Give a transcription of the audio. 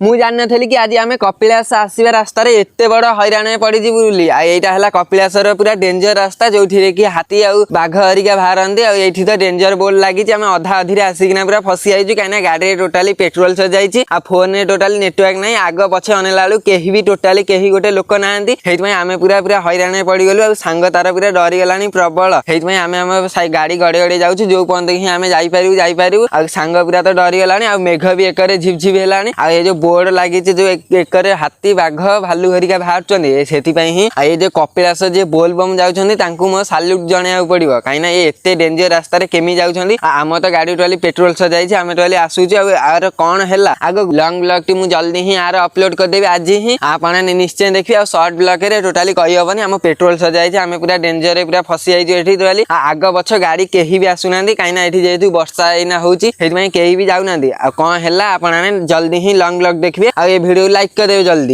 मु जान नथली कि आज आम कपिलास आसवा रास्तार एत बड़ हैरान पड़जी बोली यहाँ कपिलासर पूरा डेंजर रास्ता जो कि हाथी आउ बाघ हरिका बाहरती आईठी तो डेंजर बोर्ड लगी आम अधा अधीरे आसिकिना पूरा फसी जाइए कहीं गाड़ी टोटाली पेट्रोल सजाई फोन में टोटाली नेटवर्क ना आग पछे अनेला बेलू कहीं भी टोटाली कहीं गोटे लोक ना आम पूरा पूरा हैरान पड़गलु आ सांग तार पूरा डरीगला प्रबल से आम गाड़ी गड़े गड़े जाऊँ जो पर्यंत ही आम जापारू आ सांग पूरा तो डरीगला मेघ भी एक झिपझिप है ये जो बोर्ड लगी जो एक हाथी बाघ भालू हरिका बाहर से ये जो कपिलास जे बोलबम जाऊँ साल्यूट जन पड़ो कहीं ये एत डेंजर रास्ता केमी जाऊँ आम तो गाड़ी टोली पेट्रोल सजाई आम टोली आसूँ आर कौन है आग लंग ब्लॉग टी मुझे जल्दी ही आर अपलोड करदेवी आज ही आप निश्चय देखिए आ सर्ट ब्लॉग रे टोटाली कही हेनी आम पेट्रोल सजाई आम पूरा डेंजर पूरा फसी जाइए टोटाली आग पछ गाड़ी कहीं भी आसुना कहीं जेहेतु वर्षा एना होती कहीं भी जाऊना कौन है आप जल्दी ही लंग ब्लॉग देखिए आ ये वीडियो लाइक कर देवे जल्दी।